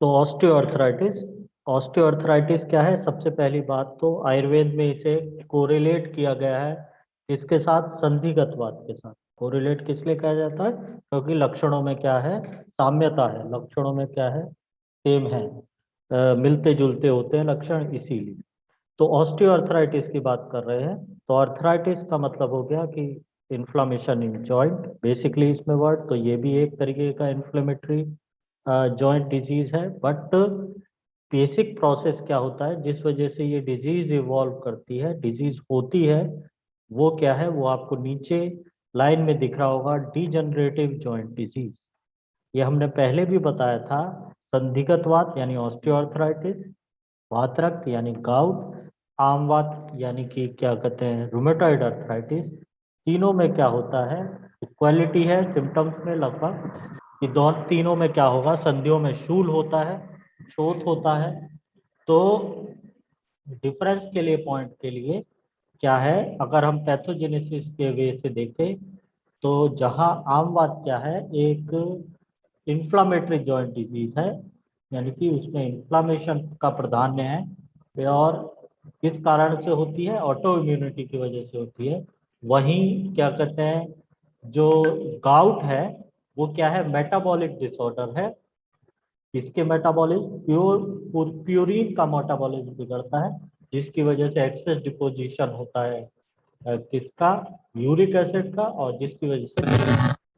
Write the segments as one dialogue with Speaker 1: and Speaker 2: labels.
Speaker 1: तो ऑस्टियोआर्थराइटिस क्या है? सबसे पहली बात तो आयुर्वेद में इसे कोरिलेट किया गया है इसके साथ, संधिगतवात के साथ। कोरिलेट किस लिए कहा जाता है? क्योंकि लक्षणों में क्या है, साम्यता है, लक्षणों में क्या है, सेम है, मिलते जुलते होते हैं लक्षण, इसीलिए। तो ऑस्टियोआर्थराइटिस की बात कर रहे हैं। तो आर्थराइटिस का मतलब हो गया कि इन्फ्लामेशन इन जॉइंट, बेसिकली इसमें वर्ड, तो ये भी एक तरीके का इन्फ्लेमेटरी जॉइंट डिजीज है। बट बेसिक प्रोसेस क्या होता है जिस वजह से ये डिजीज इवॉल्व करती है, डिजीज होती है, वो क्या है? वो आपको नीचे लाइन में दिख रहा होगा, डीजनरेटिव जॉइंट डिजीज। ये हमने पहले भी बताया था। संधिगतवात यानी ऑस्टियोआर्थराइटिस, वातरक्त यानी गाउट, आमवात यानी कि क्या कहते हैं, रूमेटॉइड अर्थराइटिस। तीनों में क्या होता है, इक्वालिटी है सिम्टम्स में लगभग, कि दो तीनों में क्या होगा, संधियों में शूल होता है, शोथ होता है। तो डिफरेंस के लिए, पॉइंट के लिए क्या है, अगर हम पैथोजेनेसिस के वे से देखें तो जहाँ आमवात क्या है, एक इन्फ्लामेटरी जॉइंट डिजीज है, यानी कि उसमें इन्फ्लामेशन का प्राधान्य है, और किस कारण से होती है, ऑटो इम्यूनिटी की वजह से होती है। वहीं क्या कहते हैं, जो गाउट है वो क्या है, मेटाबॉलिक डिसऑर्डर है। इसके मेटाबॉलिज्म, प्यूरिन का मेटाबॉलिज्म बिगड़ता है, जिसकी वजह से एक्सेस डिपोजिशन होता है किसका, यूरिक एसिड का, और जिसकी वजह से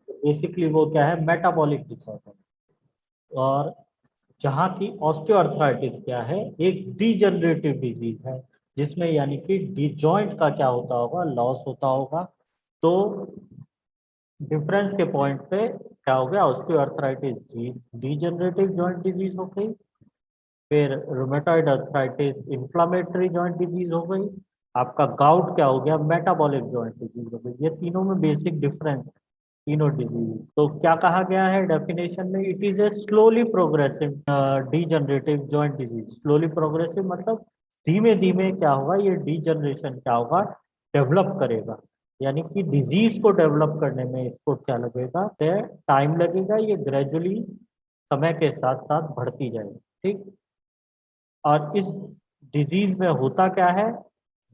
Speaker 1: बेसिकली वो क्या है, मेटाबॉलिक डिसऑर्डर। और जहाँ की ऑस्टियोआर्थराइटिस क्या है, एक डीजनरेटिव डिजीज है, जिसमें यानी कि डी जॉइंट का क्या होता होगा, लॉस होता होगा। तो डिफरेंस के पॉइंट पे क्या हो गया, ऑस्टियोआर्थराइटिस डीजनरेटिव जॉइंट डिजीज हो गई, फिर rheumatoid arthritis inflammatory joint disease हो गई, आपका गाउट क्या हो गया, मेटाबॉलिक जॉइंट डिजीज हो गई। ये तीनों में बेसिक डिफरेंस, तीनों डिजीज। तो क्या कहा गया है डेफिनेशन में, it is a slowly progressive degenerative joint disease. Slowly progressive मतलब धीमे धीमे क्या होगा, ये डीजनरेशन क्या होगा, डेवलप करेगा। यानी कि डिजीज को डेवलप करने में इसको क्या लगेगा, टाइम लगेगा, ये ग्रेजुअली समय के साथ साथ बढ़ती जाएगी। ठीक। और इस डिजीज में होता क्या है,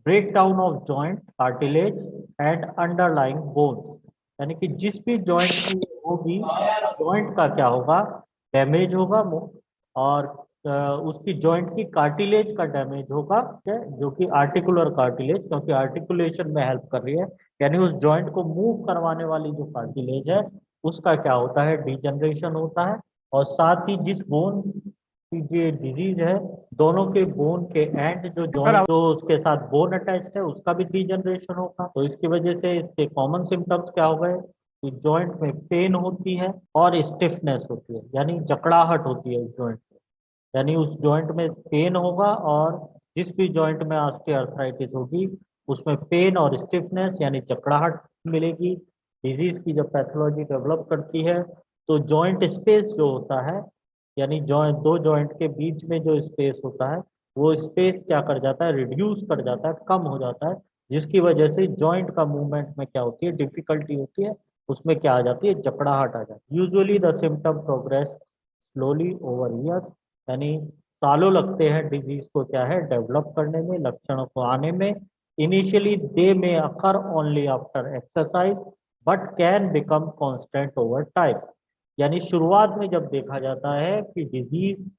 Speaker 1: break down of joint, cartilage and underlying bones. यानी कि जिस भी जॉइंट की होगी, जॉइंट का क्या होगा, डैमेज होगा, और उसकी जॉइंट की कार्टिलेज का डैमेज होगा, ठीक है? जो कि आर्टिकुलर कार्टिलेज, क्योंकि आर्टिकुलेशन में हेल्प कर रही है, यानी उस जॉइंट को मूव करवाने वाली जो कार्टिलेज है, उसका क्या होता है, डिजनरेशन होता है। और साथ ही जिस बोन की ये डिजीज है, दोनों के बोन के एंड जो जॉइंट जो उसके साथ बोन अटैच्ड है, उसका भी डिजनरेशन होगा। तो इसकी वजह से इसके कॉमन सिम्टम्स क्या हो गए, कि जॉइंट में पेन होती है और स्टिफनेस होती है, यानी जकड़ाहट होती है उस जॉइंट में। यानी उस जॉइंट में पेन होगा, और जिस भी जॉइंट में ऑस्टियोआर्थराइटिस होगी उसमें पेन और स्टिफनेस यानी जकड़ाहट मिलेगी। डिजीज की जब पैथोलॉजी डेवलप करती है, तो जॉइंट स्पेस जो होता है, यानी जॉइंट, दो जॉइंट के बीच में जो स्पेस होता है, वो स्पेस क्या कर जाता है, रिड्यूस कर जाता है, कम हो जाता है, जिसकी वजह से जॉइंट का मूवमेंट में क्या होती है, डिफिकल्टी होती है, उसमें क्या आ जाती है, जकड़ाहट आ जाती है। Usually the symptom progress slowly over years, यानी सालों लगते हैं डिजीज को क्या है, डेवलप करने में, लक्षणों को आने में। इनिशियली दे में अकर only after exercise but can become constant over time. यानी शुरुआत में जब देखा जाता है कि डिजीज,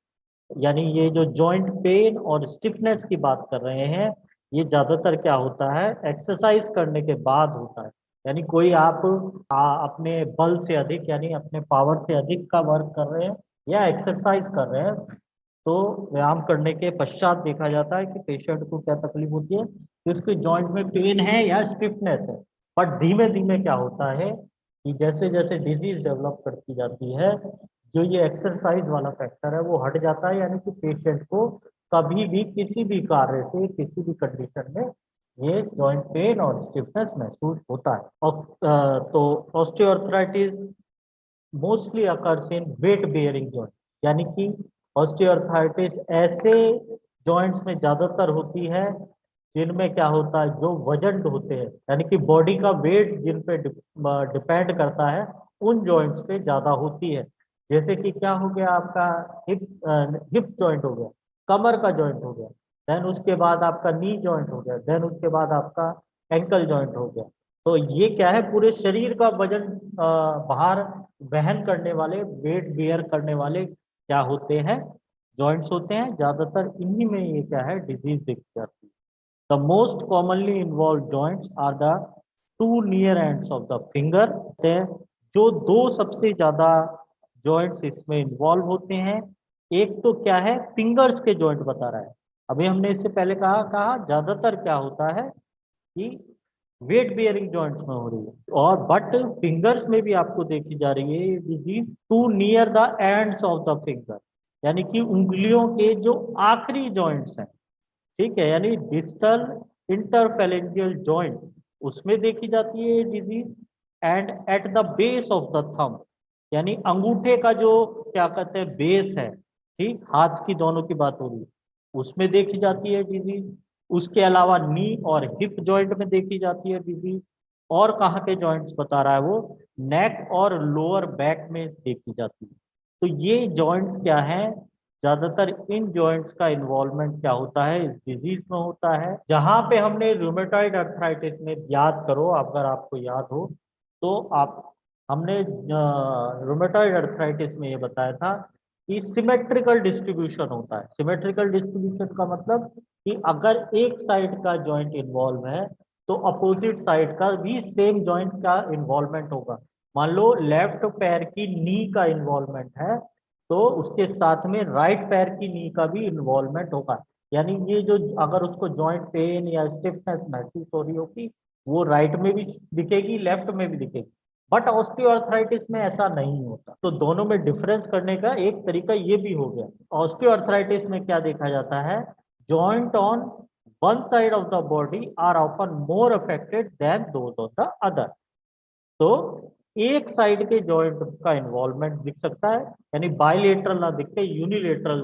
Speaker 1: यानी ये जो जॉइंट पेन और स्टिफनेस की बात कर रहे हैं, ये ज्यादातर क्या होता है, एक्सरसाइज करने के बाद होता है। यानी कोई आप अपने बल से अधिक, यानी अपने पावर से अधिक का वर्क कर रहे हैं, या एक्सरसाइज कर रहे हैं, तो व्यायाम करने के पश्चात देखा जाता है कि पेशेंट को क्या तकलीफ होती है, कि उसके जॉइंट में पेन है या स्टिफनेस है। बट धीमे धीमे क्या होता है, कि जैसे जैसे डिजीज डेवलप करती जाती है, जो ये एक्सरसाइज वाला फैक्टर है वो हट जाता है, यानी कि पेशेंट को कभी भी किसी भी कार्य से, किसी भी कंडीशन में ये जॉइंट पेन और स्टिफनेस महसूस होता है। और तो osteoarthritis mostly occurs in weight bearing joint, यानी कि ऑस्टियोआर्थराइटिस ऐसे जॉइंट्स में ज्यादातर होती है जिनमें क्या होता है, जो वजन होते हैं, यानी कि बॉडी का वेट जिन पे डिपेंड करता है, उन जॉइंट्स पे ज्यादा होती है। जैसे कि क्या हो गया आपका, हिप हिप जॉइंट हो गया, कमर का जॉइंट हो गया, देन उसके बाद आपका नी जॉइंट हो गया, देन उसके बाद आपका एंकल जॉइंट हो गया। तो ये क्या है, पूरे शरीर का वजन भार वहन करने वाले, वेट बियर करने वाले क्या होते हैं, जॉइंट्स होते हैं। ज्यादातर इन्हीं में ये क्या है, डिजीज दिख जाती है। The most commonly involve joints are the two near ends of the finger. जो दो सबसे ज्यादा जॉइंट्स इसमें इन्वॉल्व होते हैं, एक तो क्या है, फिंगर्स के जॉइंट बता रहा है। अभी हमने इससे पहले कहा कहा ज्यादातर क्या होता है कि वेट बियरिंग जॉइंट्स में हो रही है, और बट फिंगर्स में भी आपको देखी जा रही है ये disease two near the ends of the finger, यानी कि उंगलियों के जो आखिरी जॉइंट्स हैं, ठीक है, यानी डिस्टल इंटरफेलेंजियल जॉइंट, उसमें देखी जाती है ये disease. And at the base of the thumb, यानी अंगूठे का जो क्या कहते हैं बेस है, ठीक, हाथ की दोनों की बात हो रही है, उसमें देखी जाती है डिजीज। उसके अलावा नी और हिप जॉइंट में देखी जाती है डिजीज। और कहाँ के जॉइंट्स बता रहा है वो, नेक और लोअर बैक में देखी जाती है। तो ये जॉइंट्स क्या है, ज्यादातर इन जॉइंट्स का इन्वॉल्वमेंट क्या होता है, इस डिजीज में होता है। जहां पे हमने रूमेटॉइड अर्थराइटिस में, याद करो अगर आपको याद हो तो, आप हमने रूमेटॉइड अर्थराइटिस में ये बताया था कि सिमेट्रिकल डिस्ट्रीब्यूशन होता है। सिमेट्रिकल डिस्ट्रीब्यूशन का मतलब कि अगर एक साइड का जॉइंट इन्वॉल्व है तो अपोजिट साइड का भी सेम जॉइंट का इन्वॉल्वमेंट होगा। मान लो लेफ्ट पैर की नी का इन्वॉल्वमेंट है, तो उसके साथ में राइट पैर की नी का भी इन्वॉल्वमेंट होगा। यानी ये जो, अगर उसको जॉइंट पेन या स्टिफनेस महसूस हो रही होगी, वो राइट में भी दिखेगी, लेफ्ट में भी दिखेगी। बट ऑस्टियोआर्थराइटिस में ऐसा नहीं होता। तो दोनों में डिफरेंस करने का एक तरीका ये भी हो गया। ऑस्टियोआर्थराइटिस में क्या देखा जाता है, joint on one side of the body are often more affected than those of the other. तो एक साइड के जॉइंट का इन्वॉल्वमेंट दिख सकता है, यानी बाइलेटरल ना दिख के यूनिलेटरल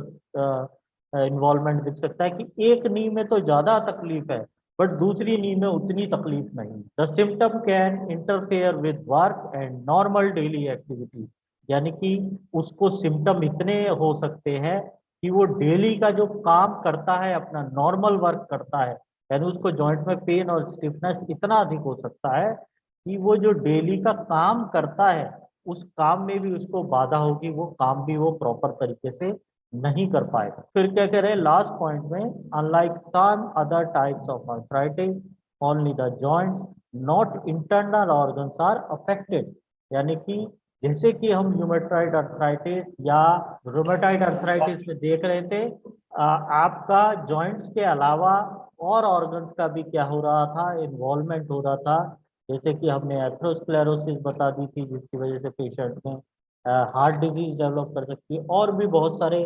Speaker 1: इन्वॉल्वमेंट दिख सकता है, कि एक नी में तो ज्यादा तकलीफ है बट दूसरी नी में उतनी तकलीफ नहीं। The symptom can interfere with work and normal daily activity, यानी कि उसको सिम्टम इतने हो सकते हैं कि वो डेली का जो काम करता है, अपना नॉर्मल वर्क करता है, यानी उसको जॉइंट में पेन और स्टिफनेस इतना अधिक हो सकता है कि वो जो डेली का काम करता है, उस काम में भी उसको बाधा होगी, वो काम भी वो प्रॉपर तरीके से नहीं कर पाएगा। फिर क्या कह रहे हैं लास्ट पॉइंट में, unlike some other types of arthritis only the joint not internal organs are affected, यानी कि जैसे कि हम यूमेटॉइड अर्थराइटिस या रोमेटॉइड अर्थराइटिस में देख रहे थे, आपका जॉइंट्स के अलावा और ऑर्गन्स का भी क्या हो रहा था, इन्वॉल्वमेंट हो रहा था। जैसे कि हमने एथरोस्क्लेरोसिस बता दी थी, जिसकी वजह से पेशेंट में हार्ट डिजीज डेवलप कर सकती है, और भी बहुत सारे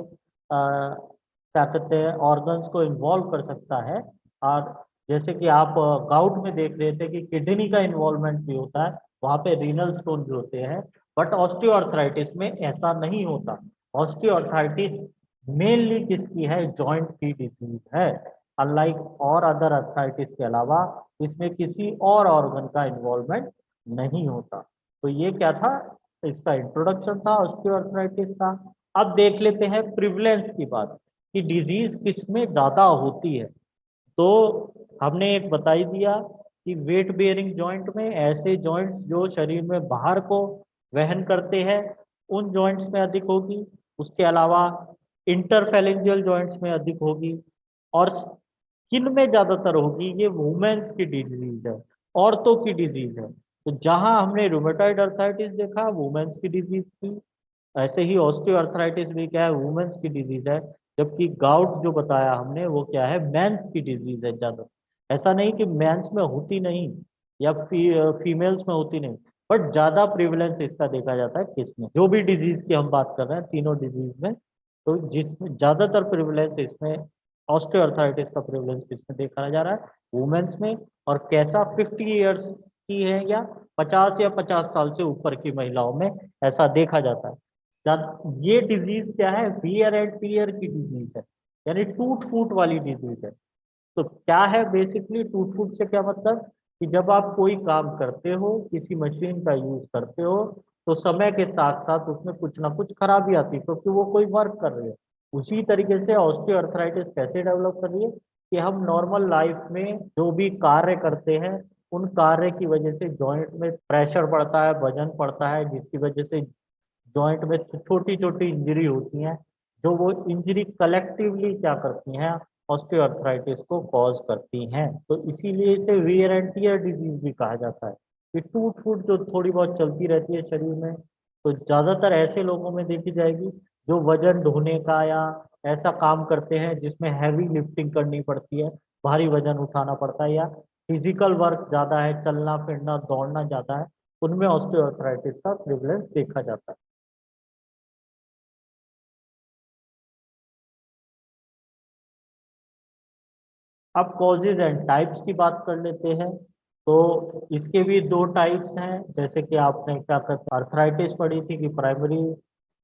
Speaker 1: क्या कहते हैं ऑर्गन्स को इन्वॉल्व कर सकता है। और जैसे कि आप गाउट में देख रहे थे कि किडनी का इन्वॉल्वमेंट भी होता है, वहाँ पे रीनल स्टोन भी होते हैं। बट ऑस्टियोआर्थराइटिस में ऐसा नहीं होता। ऑस्टियोआर्थराइटिस मेनली किसकी है, जॉइंट की डिजीज है। अनलाइक और अदर अर्थराइटिस के अलावा इसमें किसी और ऑर्गन का इन्वॉल्वमेंट नहीं होता। तो ये क्या था, इसका इंट्रोडक्शन था ऑस्टियोआर्थराइटिस का। अब देख लेते हैं प्रिवलेंस की बात, कि डिजीज किसमें ज्यादा होती है। तो हमने एक बता ही दिया कि वेट बेयरिंग जॉइंट में, ऐसे जॉइंट्स जो शरीर में बाहर को वहन करते हैं, उन जॉइंट्स में अधिक होगी। उसके अलावा इंटरफेलेंजियल जॉइंट्स में अधिक होगी। और किन में ज्यादातर होगी, ये वुमेन्स की डिजीज है, औरतों की डिजीज है। तो जहां हमने रूमेटॉइड अर्थराइटिस देखा, वुमेन्स की डिजीज थी, ऐसे ही ऑस्टियोआर्थराइटिस भी क्या है, वुमेन्स की डिजीज है। जबकि गाउट जो बताया हमने, वो क्या है, मेंस की डिजीज है ज्यादा। ऐसा नहीं कि मेंस में होती नहीं या फीमेल्स में होती नहीं, बट ज्यादा प्रिवलेंस इसका देखा जाता है किसमें, जो भी डिजीज की हम बात कर रहे हैं तीनों डिजीज में। तो जिसमें ज्यादातर प्रिवलेंस इसमें, ऑस्टियोआर्थराइटिस का प्रिवलेंस किसमें देखा जा रहा है, वुमेन्स में। और कैसा, 50 ईयर्स की है या 50 साल से ऊपर की महिलाओं में ऐसा देखा जाता है। ये डिजीज क्या है, वियर एंड टीयर की डिजीज है, यानी टूट फूट वाली डिजीज है। तो क्या है बेसिकली, टूट फूट से क्या मतलब, कि जब आप कोई काम करते हो, किसी मशीन का यूज करते हो, तो समय के साथ साथ उसमें कुछ ना कुछ खराबी आती है क्योंकि वो कोई वर्क कर रही है। उसी तरीके से ऑस्टियोआर्थराइटिस कैसे डेवलप कर रही है कि हम नॉर्मल लाइफ में जो भी कार्य करते हैं उन कार्य की वजह से जॉइंट में प्रेशर पड़ता है, वजन पड़ता है, जिसकी वजह से जॉइंट में छोटी छोटी इंजरी होती हैं, जो वो इंजरी कलेक्टिवली क्या करती हैं, ऑस्टियोआर्थराइटिस को कॉज करती हैं। तो इसीलिए इसे वियर एंड टियर डिजीज भी कहा जाता है। ये टूट फूट जो थोड़ी बहुत चलती रहती है शरीर में, तो ज्यादातर ऐसे लोगों में देखी जाएगी जो वजन ढोने का या ऐसा काम करते हैं जिसमें हैवी लिफ्टिंग करनी पड़ती है, भारी वजन उठाना पड़ता है, या फिजिकल वर्क ज्यादा है, चलना फिरना दौड़ना ज्यादा है, उनमें ऑस्टियोआर्थराइटिस का प्रेवलेंस देखा जाता है। अब कॉजेज एंड टाइप्स की बात कर लेते हैं। तो इसके भी दो टाइप्स हैं, जैसे कि आपने क्या कहते हैं अर्थराइटिस पढ़ी थी कि प्राइमरी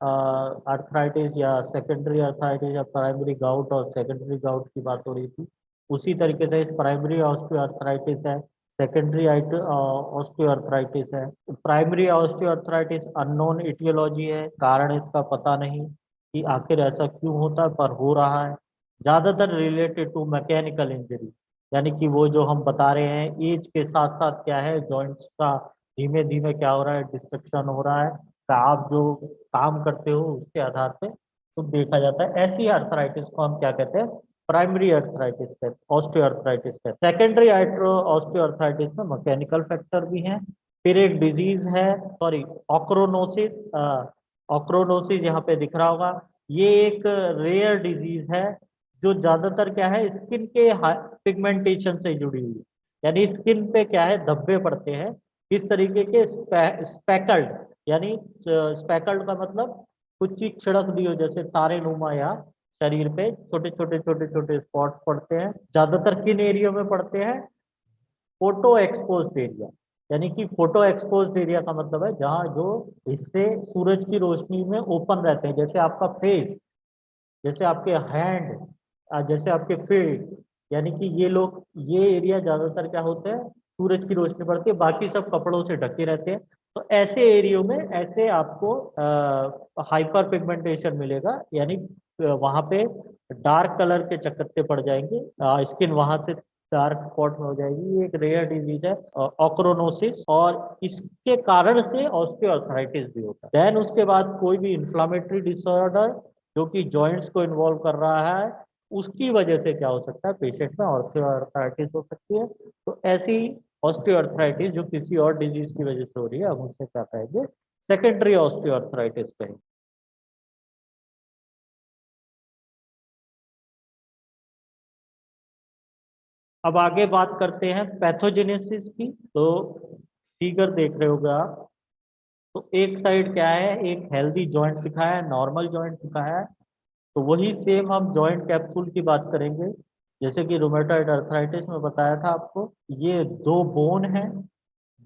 Speaker 1: अर्थराइटिस या सेकेंडरी अर्थराइटिस, या प्राइमरी गाउट और सेकेंडरी गाउट की बात हो रही थी। उसी तरीके से प्राइमरी ऑस्टियोआर्थराइटिस है, सेकेंडरी ऑस्टियोआर्थराइटिस है। प्राइमरी ऑस्टियोआर्थराइटिस अननोन इटियोलॉजी है, कारण इसका पता नहीं कि आखिर ऐसा क्यों होता है, पर हो रहा है। ज्यादातर रिलेटेड टू मैकेनिकल इंजरी, यानी कि वो जो हम बता रहे हैं एज के साथ साथ क्या है, जॉइंट्स का धीमे धीमे क्या हो रहा है, डिस्ट्रक्शन हो रहा है। तो आप जो काम करते हो उसके आधार पे तो देखा जाता है। ऐसी अर्थराइटिस को हम क्या कहते हैं, प्राइमरी अर्थराइटिस कहते, ऑस्टियोआर्थराइटिस कहते हैं। सेकेंडरी ऑस्टियोआर्थराइटिस में मैकेनिकल फैक्टर भी हैं। फिर एक डिजीज है, सॉरी, ऑक्रोनोसिस। ऑक्रोनोसिस यहाँ पे दिख रहा होगा, ये एक रेयर डिजीज है जो ज्यादातर क्या है, स्किन के पिगमेंटेशन से जुड़ी हुई है। यानी स्किन पे क्या है, धब्बे पड़ते हैं, इस तरीके के स्पेकल्ड, यानी स्पेकल्ड का मतलब कुछ चीज छिड़क दी हो जैसे तारे नुमा, या शरीर पे छोटे छोटे छोटे छोटे स्पॉट्स पड़ते हैं। ज्यादातर किन एरिया में पड़ते हैं, फोटो एक्सपोज्ड एरिया। यानी कि फोटो एक्सपोज्ड एरिया का मतलब है जहाँ जो हिस्से सूरज की रोशनी में ओपन रहते हैं, जैसे आपका फेस, जैसे आपके हैंड, जैसे आपके फील्ड। यानी कि ये लोग, ये एरिया ज्यादातर क्या होते हैं, सूरज की रोशनी पड़ती है, बाकी सब कपड़ों से ढके रहते हैं। तो ऐसे एरियो में ऐसे आपको हाइपर पिगमेंटेशन मिलेगा, यानी वहां पे डार्क कलर के चकत्ते पड़ जाएंगे, स्किन वहां से डार्क स्पॉट में हो जाएगी। ये एक रेयर डिजीज है ऑक्रोनोसिस, और इसके कारण से ऑस्टियोआर्थराइटिस भी होता है। देन उसके बाद कोई भी इंफ्लामेटरी डिसऑर्डर जो कि जॉइंट्स को इन्वॉल्व कर रहा है, उसकी वजह से क्या हो सकता है, पेशेंट में ऑस्टियोआर्थराइटिस हो सकती है। तो ऐसी ऑस्टियोआर्थराइटिस जो किसी और डिजीज की वजह से हो रही है, हम उससे क्या कहेंगे, सेकेंडरी ऑस्टियोआर्थराइटिस कहेंगे। अब आगे बात करते हैं पैथोजेनेसिस की। तो फिगर देख रहे होगे आप, तो एक साइड क्या है, एक हेल्दी जॉइंट दिखाया है, नॉर्मल जॉइंट दिखाया है। तो वही सेम हम जॉइंट कैप्सूल की बात करेंगे। जैसे कि रूमेटॉइड अर्थराइटिस में बताया था आपको, ये दो बोन है,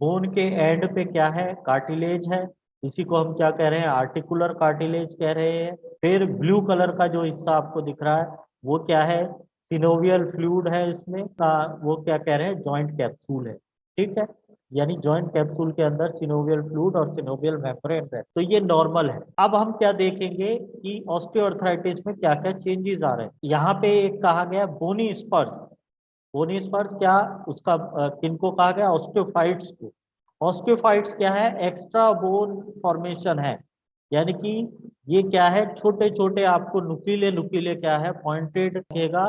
Speaker 1: बोन के एंड पे क्या है, कार्टिलेज है। इसी को हम क्या कह रहे हैं, आर्टिकुलर कार्टिलेज कह रहे हैं। फिर ब्लू कलर का जो हिस्सा आपको दिख रहा है वो क्या है, सिनोवियल फ्लूइड है इसमें का, वो क्या कह रहे हैं, जॉइंट कैप्सूल है। ठीक है, यानी जॉइंट कैप्सूल के अंदर सिनोवियल फ्लूइड और सिनोवियल मेम्ब्रेन है। तो ये नॉर्मल है। अब हम क्या देखेंगे कि ऑस्टियोआर्थराइटिस में क्या क्या चेंजेस आ रहे हैं। यहाँ पे एक कहा गया बोनी स्पर्श। बोनी स्पर्श क्या, उसका किनको कहा गया, ऑस्टियोफाइट्स को। ऑस्टियोफाइट्स क्या है, एक्स्ट्रा बोन फॉर्मेशन है। यानी कि ये क्या है, छोटे छोटे आपको नुकीले नुकीले क्या है, पॉइंटेड दिखेगा,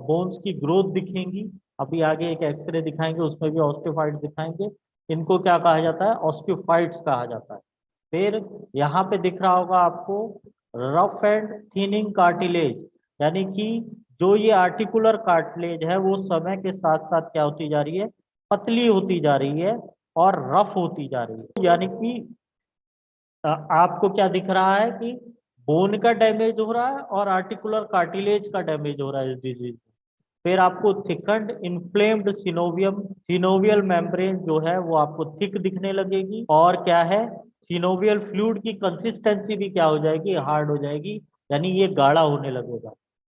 Speaker 1: बोन्स की ग्रोथ दिखेंगी। अभी आगे एक एक्सरे दिखाएंगे, उसमें भी ऑस्टियोफाइट्स दिखाएंगे। इनको क्या कहा जाता है, ऑस्टियोफाइट्स कहा जाता है। फिर यहाँ पे दिख रहा होगा आपको रफ एंड थिनिंग कार्टिलेज, यानी कि जो ये आर्टिकुलर कार्टिलेज है वो समय के साथ साथ क्या होती जा रही है, पतली होती जा रही है और रफ होती जा रही है। यानी कि आपको क्या दिख रहा है कि बोन का डैमेज हो रहा है और आर्टिकुलर कार्टिलेज का डैमेज हो रहा है इस डिजीज। फिर आपको thickened inflamed synovium, synovial membrane जो है वो आपको थिक दिखने लगेगी। और क्या है, सिनोवियल फ्लूइड की कंसिस्टेंसी भी क्या हो जाएगी, हार्ड हो जाएगी, यानी ये गाढ़ा होने लगेगा।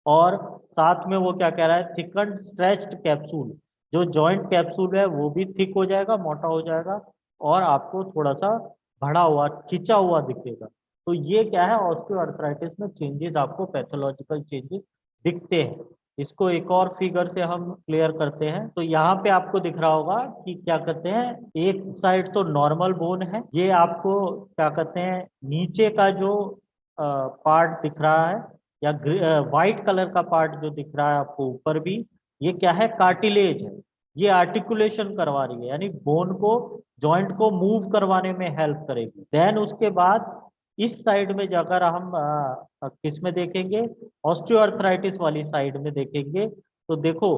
Speaker 1: और साथ में वो क्या कह रहा है, थिकंड स्ट्रेच्ड कैप्सूल, जो जॉइंट कैप्सूल है वो भी थिक हो जाएगा, मोटा हो जाएगा, और आपको थोड़ा सा बढ़ा हुआ खिंचा हुआ दिखेगा। तो ये क्या है, ऑस्टियोआर्थराइटिस में चेंजेस आपको पैथोलॉजिकल चेंजेस दिखते हैं। इसको एक और फिगर से हम क्लियर करते हैं। तो यहाँ पे आपको दिख रहा होगा कि क्या कहते हैं, एक साइड तो नॉर्मल बोन है, ये आपको क्या कहते हैं नीचे का जो पार्ट दिख रहा है या व्हाइट कलर का पार्ट जो दिख रहा है आपको ऊपर भी, ये क्या है, कार्टिलेज है। ये आर्टिकुलेशन करवा रही है, यानी बोन को, जॉइंट को मूव करवाने में हेल्प करेगी। देन उसके बाद इस साइड में जाकर हम किस में देखेंगे, ऑस्टियोआर्थराइटिस वाली साइड में देखेंगे। तो देखो,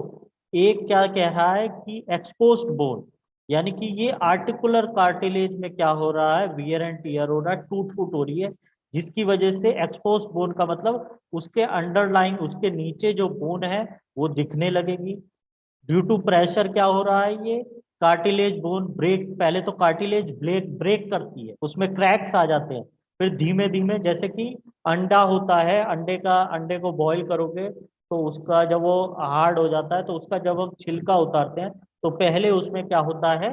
Speaker 1: एक क्या कह रहा है कि एक्सपोज्ड बोन, यानी कि ये आर्टिकुलर कार्टिलेज में क्या हो रहा है, वियर एंड टियर हो रहा है, टूट फूट हो रही है, जिसकी वजह से एक्सपोज्ड बोन का मतलब उसके अंडरलाइन, उसके नीचे जो बोन है वो दिखने लगेगी। ड्यू टू प्रेशर क्या हो रहा है, ये कार्टिलेज बोन ब्रेक, पहले तो कार्टिलेज ब्रेक ब्रेक करती है, उसमें क्रैक्स आ जाते हैं। फिर धीमे धीमे, जैसे कि अंडा होता है, अंडे को बॉईल करोगे तो उसका जब वो हार्ड हो जाता है, तो उसका जब हम छिलका उतारते हैं तो पहले उसमें क्या होता है,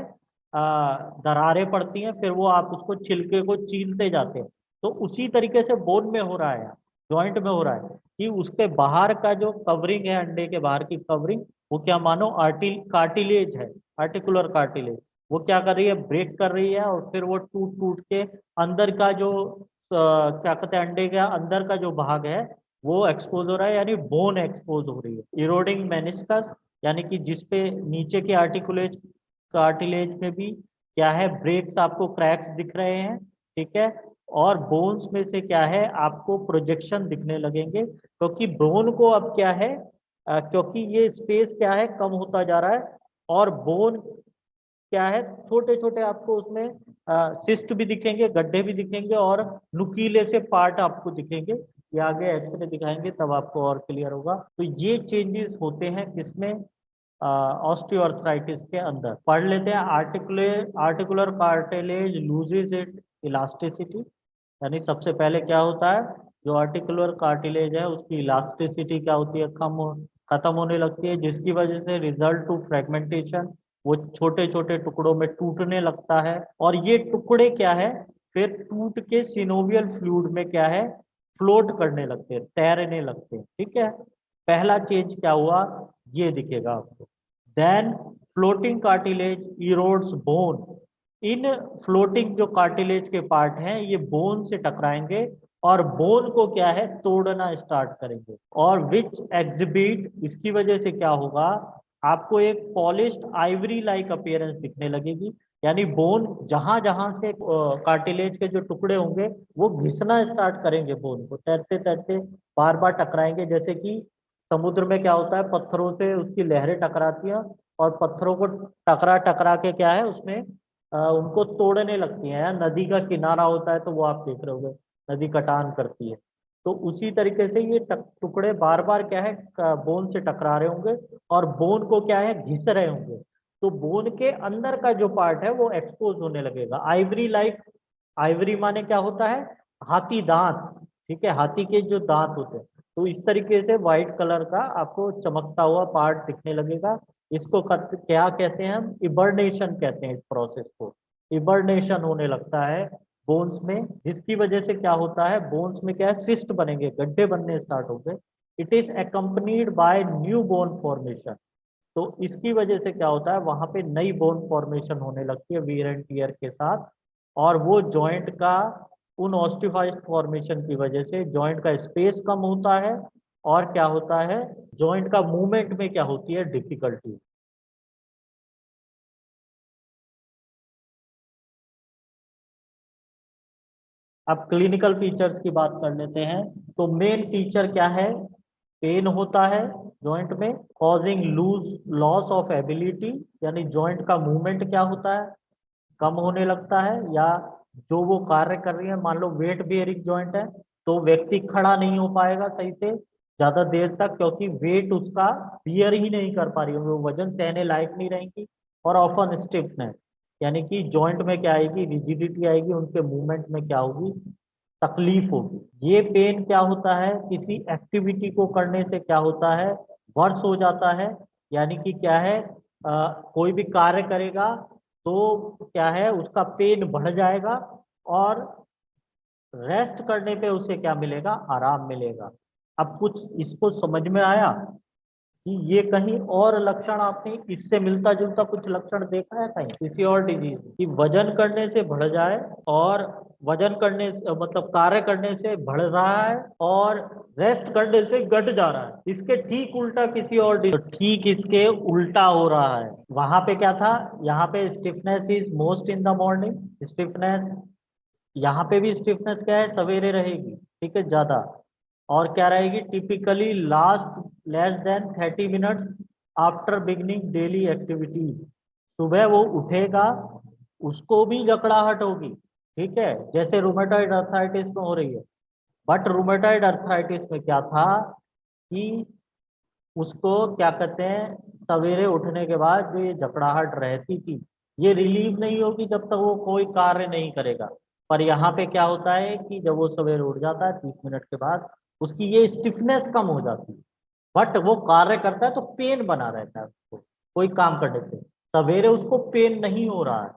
Speaker 1: दरारें पड़ती हैं, फिर वो आप उसको छिलके को छीलते जाते हैं। तो उसी तरीके से बोन में हो रहा है, जॉइंट में हो रहा है कि उसके बाहर का जो कवरिंग है, अंडे के बाहर की कवरिंग, वो क्या मानो कार्टिलेज है, आर्टिकुलर कार्टिलेज, वो क्या कर रही है, ब्रेक कर रही है, और फिर वो टूट टूट के अंदर का जो क्या कहते हैं, अंडे का अंदर का जो भाग है वो एक्सपोज हो रहा है, यानी बोन एक्सपोज हो रही है। इरोडिंग मेनिस्कस, यानी कि जिसपे नीचे के आर्टिकुलेज कार्टिलेज में भी क्या है, ब्रेक्स, आपको क्रैक्स दिख रहे हैं, ठीक है। और बोन्स में से क्या है, आपको प्रोजेक्शन दिखने लगेंगे, क्योंकि बोन को अब क्या है, क्योंकि ये स्पेस क्या है, कम होता जा रहा है, और बोन क्या है, छोटे छोटे आपको उसमें सिस्ट भी दिखेंगे, गड्ढे भी दिखेंगे, और नुकीले से पार्ट आपको दिखेंगे। ये आगे एक्सरे दिखाएंगे तब आपको और क्लियर होगा। तो ये चेंजेस होते हैं किसमें, ऑस्टियोआर्थराइटिस के अंदर। पढ़ लेते हैं, articular cartilage loses it elasticity, यानी सबसे पहले क्या होता है, जो आर्टिकुलर कार्टिलेज है उसकी इलास्टिसिटी क्या होती है, खत्म होने लगती है, जिसकी वजह से रिजल्ट टू फ्रेगमेंटेशन, वो छोटे छोटे टुकड़ों में टूटने लगता है। और ये टुकड़े क्या है, फिर टूट के सिनोवियल फ्लूइड में क्या है, फ्लोट करने लगते हैं, तैरने लगते हैं, ठीक है। पहला चेंज क्या हुआ, ये दिखेगा आपको। Then floating cartilage erodes bone, इन फ्लोटिंग जो कार्टिलेज के पार्ट हैं ये बोन से टकराएंगे और बोन को क्या है, तोड़ना स्टार्ट करेंगे, और विच एग्जिबिट, इसकी वजह से क्या होगा, आपको एक पॉलिश्ड आइवरी लाइक अपीयरेंस दिखने लगेगी। यानी बोन जहां जहां से कार्टिलेज के जो टुकड़े होंगे वो घिसना स्टार्ट करेंगे, बोन को तैरते तैरते बार बार टकराएंगे। जैसे कि समुद्र में क्या होता है, पत्थरों से उसकी लहरें टकराती हैं, और पत्थरों को टकरा टकरा के क्या है उसमें उनको तोड़ने लगती हैं। नदी का किनारा होता है तो वो आप देख रहे होगे, नदी कटान करती है, तो उसी तरीके से ये टुकड़े बार बार क्या है, बोन से टकरा रहे होंगे, और बोन को क्या है, घिस रहे होंगे। तो बोन के अंदर का जो पार्ट है वो एक्सपोज होने लगेगा, आइवरी लाइक। आइवरी माने क्या होता है, हाथी दांत, ठीक है, हाथी के जो दांत होते हैं। तो इस तरीके से व्हाइट कलर का आपको चमकता हुआ पार्ट दिखने लगेगा। इसको क्या कहते हैं हम, इबर्नेशन कहते हैं इस प्रोसेस को। इबर्नेशन होने लगता है बोन्स में, जिसकी वजह से क्या होता है, बोन्स में क्या है, सिस्ट बनेंगे, गड्ढे बनने स्टार्ट हो गए। It is accompanied by new bone formation. तो इसकी वजह से क्या होता है, वहां पे नई बोन फॉर्मेशन होने लगती है वियर एंड टियर के साथ, और वो जॉइंट का, उन ऑस्टिफाइड फॉर्मेशन की वजह से जॉइंट का स्पेस कम होता है, और क्या होता है, जॉइंट का मूवमेंट में क्या होती है, डिफिकल्टी। अब क्लिनिकल फीचर्स की बात कर लेते हैं। तो मेन फीचर क्या है, पेन होता है जॉइंट में, causing loose loss of ability, यानी जॉइंट का मूवमेंट क्या होता है, कम होने लगता है, या जो वो कार्य कर रही है, मान लो वेट बेयरिंग जॉइंट है, तो व्यक्ति खड़ा नहीं हो पाएगा सही से ज्यादा देर तक, क्योंकि वेट उसका बियर ही नहीं कर पा रही होगी, वो वजन सहने लायक नहीं रहेंगी। और ऑफन स्टिफनेस, यानी कि जॉइंट में क्या आएगी, रिजिडिटी आएगी, उनके मूवमेंट में क्या होगी, तकलीफ होगी। ये पेन क्या होता है, किसी एक्टिविटी को करने से क्या होता है, वर्ष हो जाता है। यानी कि क्या है, कोई भी कार्य करेगा तो क्या है, उसका पेन बढ़ जाएगा, और रेस्ट करने पे उसे क्या मिलेगा, आराम मिलेगा। अब कुछ इसको समझ में आया कि ये कहीं और लक्षण आपने इससे मिलता जुलता कुछ लक्षण देखा है कहीं किसी और डिजीज कि वजन करने से बढ़ जाए, और वजन करने से मतलब कार्य करने से बढ़ रहा है, और रेस्ट करने से घट जा रहा है। इसके ठीक उल्टा किसी और तो ठीक इसके उल्टा हो रहा है। वहां पे क्या था, यहाँ पे stiffness is most in the morning, stiffness, यहाँ पे भी स्टिफनेस क्या है, सवेरे रहेगी, ठीक है, ज्यादा। और क्या रहेगी, typically last less than 30 minutes after beginning daily activity. सुबह वो उठेगा, उसको भी जकड़ाहट होगी, ठीक है, जैसे रूमेटॉइड अर्थराइटिस में हो रही है। बट रूमेटॉइड अर्थराइटिस में क्या था कि उसको क्या कहते हैं, सवेरे उठने के बाद जो ये जकड़ाहट रहती थी, ये रिलीव नहीं होगी जब तक वो कोई कार्य नहीं करेगा। पर यहाँ पे क्या होता है कि जब वो सवेरे उठ जाता है 30 मिनट के बाद, उसकी ये स्टिफनेस कम हो जाती है, बट वो कार्य करता है तो पेन बना रहता है उसको कोई काम करने से। सवेरे उसको पेन नहीं हो रहा है,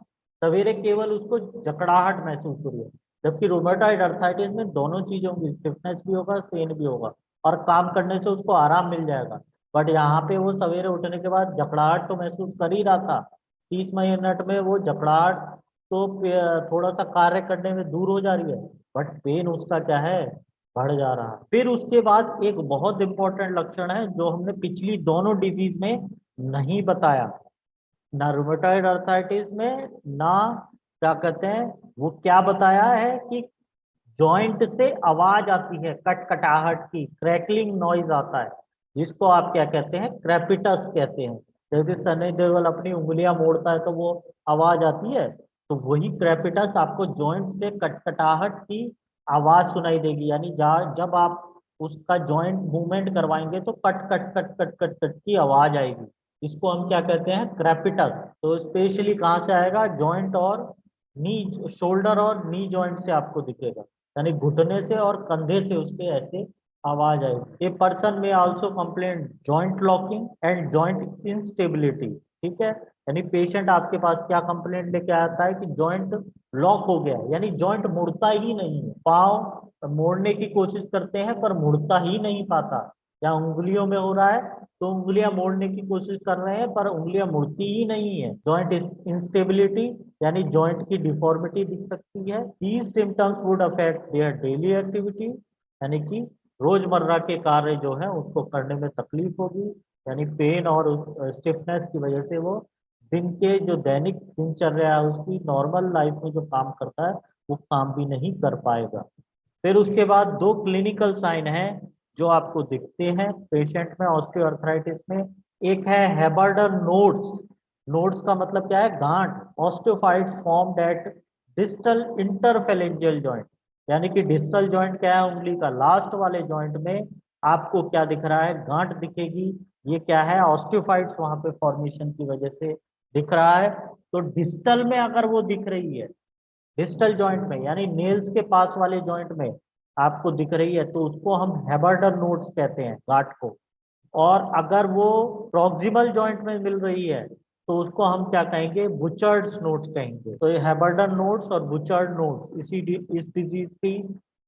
Speaker 1: सवेरे केवल उसको जकड़ाहट महसूस हो रही है। जबकि रूमेटॉइड अर्थराइटिस में दोनों चीजों की स्टिफनेस भी होगा, पेन भी होगा, और काम करने से उसको आराम मिल जाएगा। बट यहाँ पे वो सवेरे उठने के बाद जकड़ाहट तो महसूस कर ही रहा था, 30 मिनट में वो जकड़ाहट तो थोड़ा सा कार्य करने में दूर हो जा रही है, बट पेन उसका क्या है, बढ़ जा रहा है। फिर उसके बाद एक बहुत इंपॉर्टेंट लक्षण है जो हमने पिछली दोनों डिजीज में नहीं बताया, ना रूमेटॉइड अर्थराइटिस में, ना क्या कहते हैं, वो क्या बताया है कि जॉइंट से आवाज आती है, कटकटाहट की, क्रैकलिंग नॉइज आता है, जिसको आप क्या कहते हैं, क्रेपिटस कहते हैं। जैसे सनी देओल अपनी उंगलियां मोड़ता है तो वो आवाज आती है, तो वही क्रेपिटस आपको जॉइंट से कटकटाहट की आवाज सुनाई देगी। यानी जब आप उसका जॉइंट मूवमेंट करवाएंगे तो cut cut cut cut cut cut की आवाज आएगी। इसको हम क्या कहते हैं, क्रेपिटस। तो स्पेशली कहाँ से आएगा, जॉइंट और नी, शोल्डर और नी जॉइंट से आपको दिखेगा, यानी घुटने से और कंधे से उसके ऐसे आवाज आएगी। ए पर्सन में also complain joint locking and joint instability, ठीक है। यानी पेशेंट आपके पास क्या कंप्लेंट लेके आता है कि जॉइंट लॉक हो गया है, यानी जॉइंट मुड़ता ही नहीं है, पाँव मोड़ने की कोशिश करते हैं पर मुड़ता ही नहीं पाता, या उंगलियों में हो रहा है तो उंगलियां मोड़ने की कोशिश कर रहे हैं पर उंगलियां मुड़ती ही नहीं है। जॉइंट इंस्टेबिलिटी यानी जॉइंट की डिफॉर्मिटी दिख सकती है। These symptoms would affect their daily activity, यानी कि रोजमर्रा के कार्य जो है उसको करने में तकलीफ होगी, यानी पेन और स्टिफनेस की वजह से वो दिन के जो दैनिक दिनचर्या है उसकी नॉर्मल लाइफ में जो काम करता है वो काम भी नहीं कर पाएगा। फिर उसके बाद दो क्लिनिकल साइन हैं जो आपको दिखते हैं पेशेंट में ऑस्टियोआर्थराइटिस में। एक है हैबर्डर नोड्स, नोड्स का मतलब क्या है, गांठ, osteophytes formed at distal interphalangeal joint, यानी कि डिस्टल जॉइंट क्या है, उंगली का लास्ट वाले जॉइंट में आपको क्या दिख रहा है, गांठ दिखेगी। ये क्या है, ऑस्टियोफाइट्स वहां पे फॉर्मेशन की वजह से दिख रहा है। तो डिस्टल में अगर वो दिख रही है, डिस्टल जॉइंट में यानी नेल्स के पास वाले जॉइंट में आपको दिख रही है, तो उसको हम हैबर्डर नोड्स कहते हैं, गांठ को। और अगर वो प्रॉक्सिमल जॉइंट में मिल रही है तो उसको हम क्या कहेंगे, बुचर्ड्स नोड्स कहेंगे। तो ये हैबर्डर नोड्स और बुचर्ड नोड्स इस डिजीज की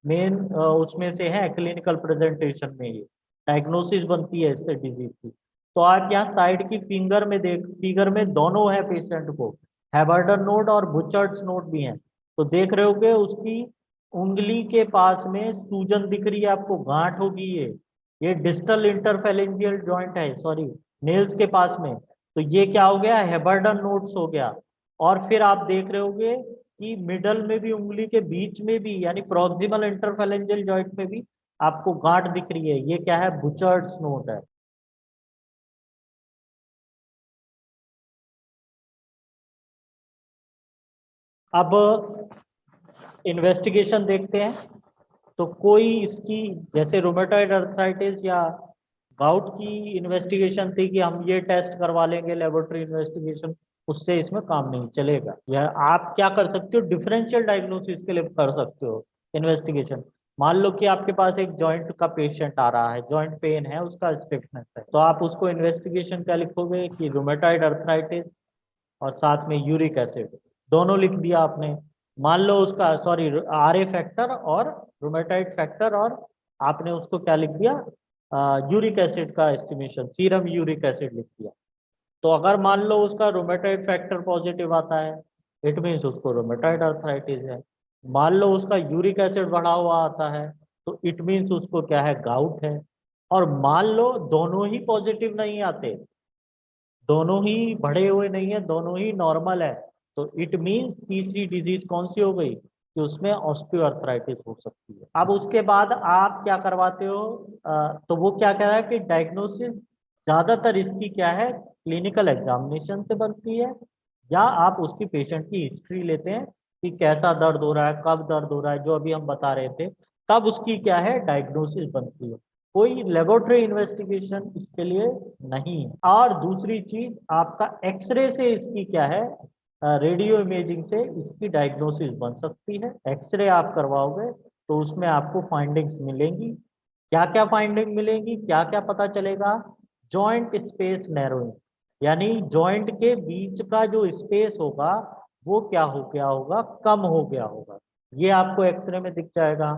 Speaker 1: मेन उसमें से है क्लिनिकल प्रेजेंटेशन में, ये डायग्नोसिस बनती है इससे डिजीज की। तो आप यहाँ साइड की फिगर में दोनों है पेशेंट को, हैबर्डर नोड और बुचर्ड्स नोड भी हैं। तो देख रहे होगे उसकी उंगली के पास में सूजन दिख रही है आपको, गांठ होगी ये डिस्टल इंटरफेरेंजियल जॉइंट है, सॉरी, नेल्स के पास में। तो ये क्या हो गया, हेबर्डन नोड्स हो गया। और फिर आप देख रहे होगे कि मिडल में भी, उंगली के बीच में भी, यानी प्रॉक्सिमल इंटरफेरेंजियल जॉइंट में भी आपको गांठ दिख रही है, ये क्या है, बुचर्ड्स नोड है। अब इन्वेस्टिगेशन देखते हैं। तो कोई इसकी, जैसे रोमेटॉइड अर्थराइटिस या गाउट की इन्वेस्टिगेशन थी कि हम ये टेस्ट करवा लेंगे लेबोरेटरी इन्वेस्टिगेशन, उससे इसमें काम नहीं चलेगा। या आप क्या कर सकते हो, डिफरेंशियल डायग्नोसिस के लिए कर सकते हो इन्वेस्टिगेशन। मान लो कि आपके पास एक जॉइंट का पेशेंट आ रहा है, जॉइंट पेन है, उसका स्टिफनेस है, तो आप उसको इन्वेस्टिगेशन क्या लिखोगे कि रोमेटॉइड अर्थराइटिस और साथ में यूरिक एसिड, दोनों लिख दिया आपने। मान लो उसका सॉरी RA फैक्टर और रूमेटाइड फैक्टर, और आपने उसको क्या लिख दिया, यूरिक एसिड का एस्टिमेशन, सीरम यूरिक एसिड लिख दिया। तो अगर मान लो उसका रूमेटाइड फैक्टर पॉजिटिव आता है, इट मीन्स उसको रूमेटाइड अर्थराइटिस है। मान लो उसका यूरिक एसिड बढ़ा हुआ आता है, तो इट मीन्स उसको क्या है, गाउट है। और मान लो दोनों ही पॉजिटिव नहीं आते, दोनों ही बढ़े हुए नहीं है, दोनों ही नॉर्मल है, तो इट मीन्स तीसरी डिजीज कौन सी हो गई, कि उसमें ऑस्टियोआर्थराइटिस हो सकती है। अब उसके बाद आप क्या करवाते हो, तो वो क्या कह रहा है कि डायग्नोसिस ज्यादातर इसकी क्या है, क्लिनिकल एग्जामिनेशन से बनती है, या आप उसकी पेशेंट की हिस्ट्री लेते हैं कि कैसा दर्द हो रहा है, कब दर्द हो रहा है, जो अभी हम बता रहे थे, तब उसकी क्या है, डायग्नोसिस बनती है। कोई लेबोरेटरी इन्वेस्टिगेशन इसके लिए नहीं है। और दूसरी चीज, आपका एक्सरे से इसकी क्या है, रेडियो इमेजिंग से इसकी डायग्नोसिस बन सकती है। एक्सरे आप करवाओगे तो उसमें आपको फाइंडिंग्स मिलेंगी। क्या क्या फाइंडिंग मिलेंगी, क्या क्या पता चलेगा, जॉइंट स्पेस नैरोइंग, यानी जॉइंट के बीच का जो स्पेस होगा वो क्या हो गया होगा, कम हो गया होगा, ये आपको एक्सरे में दिख जाएगा।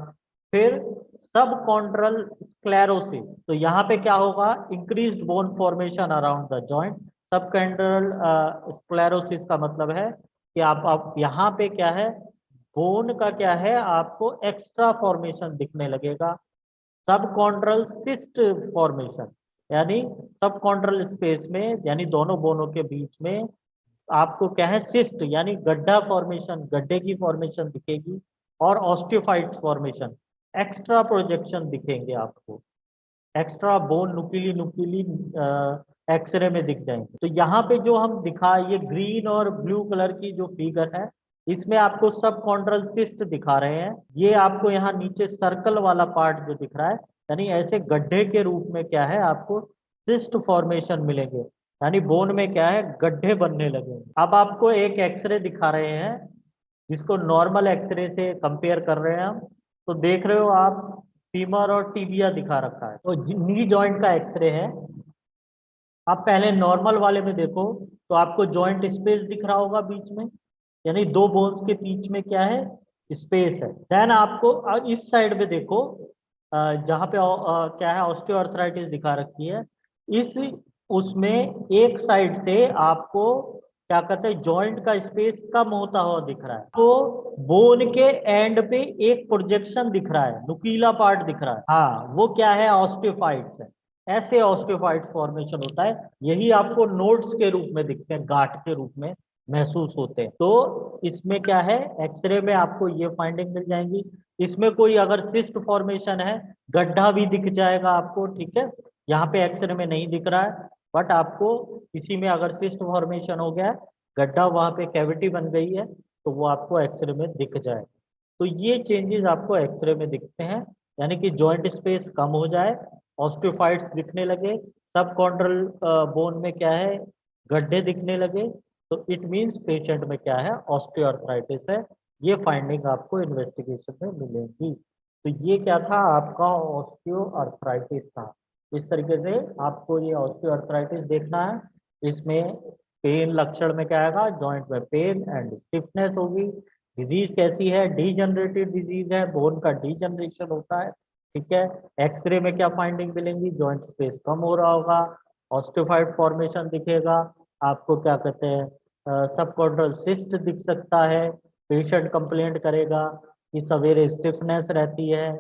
Speaker 1: फिर सब कॉन्ड्रल स्क्लेरोसिस, तो यहाँ पे क्या होगा, increased bone formation around the joint. सब कैंड्रल स्क्लेरोसिस का मतलब है कि आप यहाँ पे क्या है, बोन का क्या है, आपको एक्स्ट्रा फॉर्मेशन दिखने लगेगा। सब कॉन्ड्रल सिस्ट फॉर्मेशन, यानी सब कॉन्ड्रल स्पेस में, यानी दोनों बोनों के बीच में आपको क्या है, सिस्ट यानी गड्ढा फॉर्मेशन, गड्ढे की फॉर्मेशन दिखेगी। और ऑस्टियोफाइट फॉर्मेशन, एक्स्ट्रा प्रोजेक्शन दिखेंगे आपको, एक्स्ट्रा बोन नुकीली नुकीली एक्सरे में दिख जाएंगे। तो यहाँ पे जो हम दिखा, ये ग्रीन और ब्लू कलर की जो फिगर है, इसमें आपको सब कॉन्ड्रल सिस्ट दिखा रहे हैं। ये आपको यहाँ नीचे सर्कल वाला पार्ट जो दिख रहा है, यानी ऐसे गड्ढे के रूप में क्या है, आपको सिस्ट फॉर्मेशन मिलेंगे, यानी बोन में क्या है, गड्ढे बनने लगेंगे। अब आपको एक एक्सरे दिखा रहे हैं, जिसको नॉर्मल एक्सरे से कंपेयर कर रहे हैं हम। तो देख रहे हो आप, फीमर और टीबिया दिखा रखा है, तो नी जॉइंट का एक्सरे है। आप पहले नॉर्मल वाले में देखो, तो आपको जॉइंट स्पेस दिख रहा होगा बीच में, यानी दो बोन्स के बीच में क्या है, स्पेस है। देन आपको इस साइड में देखो, जहाँ पे क्या है, ऑस्टियोआर्थराइटिस दिखा रखी है, इस उसमें एक साइड से आपको क्या कहते हैं, जॉइंट का स्पेस कम होता हुआ दिख रहा है। तो बोन के एंड पे एक प्रोजेक्शन दिख रहा है, नुकीला पार्ट दिख रहा है, हाँ वो क्या है, ऑस्टियोफाइट्स है। ऐसे ऑस्टियोफाइट फॉर्मेशन होता है, यही आपको नोड्स के रूप में दिखते हैं, गांठ के रूप में महसूस होते हैं। तो इसमें क्या है, एक्सरे में आपको ये फाइंडिंग मिल जाएंगी। इसमें कोई अगर सिस्ट फॉर्मेशन है, गड्ढा भी दिख जाएगा आपको, ठीक है। यहाँ पे एक्सरे में नहीं दिख रहा है, बट आपको किसी में अगर सिस्ट फॉर्मेशन हो गया है, गड्ढा वहाँ पे कैविटी बन गई है, तो वो आपको एक्सरे में दिख जाए। तो ये चेंजेस आपको एक्सरे में दिखते हैं, यानी कि जॉइंट स्पेस कम हो जाए, ऑस्टियोफाइट्स दिखने लगे, सब कॉन्ड्रल बोन में क्या है, गड्ढे दिखने लगे, तो इट मीन्स पेशेंट में क्या है, ऑस्टियोआर्थराइटिस है। ये फाइंडिंग आपको इन्वेस्टिगेशन में मिलेगी। तो ये क्या था, आपका ऑस्टियोआर्थराइटिस था। इस तरीके से आपको ये ऑस्टियोआर्थराइटिस देखना है। इसमें पेन लक्षण में क्या आएगा, जॉइंट में पेन एंड स्टिफनेस होगी। डिजीज कैसी है, डीजनरेटिव डिजीज है, बोन का डीजनरेशन होता है, ठीक है। एक्सरे में क्या फाइंडिंग मिलेंगी, जॉइंट स्पेस कम हो रहा होगा, ऑस्टियोफाइड फॉर्मेशन दिखेगा, आपको क्या कहते हैं, सबकॉन्ड्रल सिस्ट दिख सकता है। पेशेंट कंप्लेंट करेगा कि सवेरे स्टिफनेस रहती है,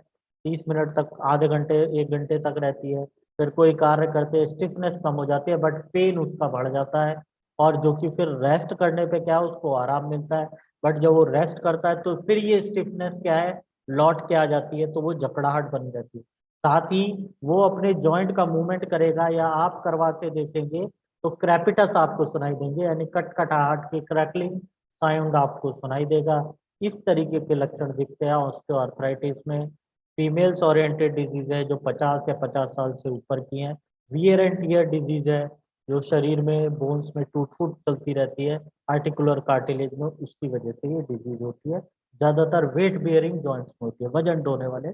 Speaker 1: 30 मिनट तक, आधे घंटे 1 घंटे तक रहती है, फिर कोई कार्य करते स्टिफनेस कम हो जाती है, बट पेन उसका बढ़ जाता है। और जो कि फिर रेस्ट करने पे क्या है, उसको आराम मिलता है, बट जब वो रेस्ट करता है तो फिर ये स्टिफनेस क्या है, लौट के आ जाती है, तो वो जकड़ाहट बन जाती है। साथ ही वो अपने जॉइंट का मूवमेंट करेगा, या आप करवा के देखेंगे तो क्रैपिटस आपको सुनाई देंगे, यानी कटकटाहट की क्रैकलिंग साउंड आपको सुनाई देगा। इस तरीके के लक्षण दिखते हैं ऑस्टियोआर्थराइटिस में। फीमेल्स ओरिएंटेड डिजीज है, जो 50 या 50 साल से ऊपर की हैं। वियर एंड टियर डिजीज है, जो शरीर में बोन्स में टूट फूट चलती रहती है, आर्टिकुलर कार्टिलेज में, उसकी वजह से ये डिजीज होती है। ज्यादातर वेट बियरिंग जॉइंट्स में होती है, वजन ढोने वाले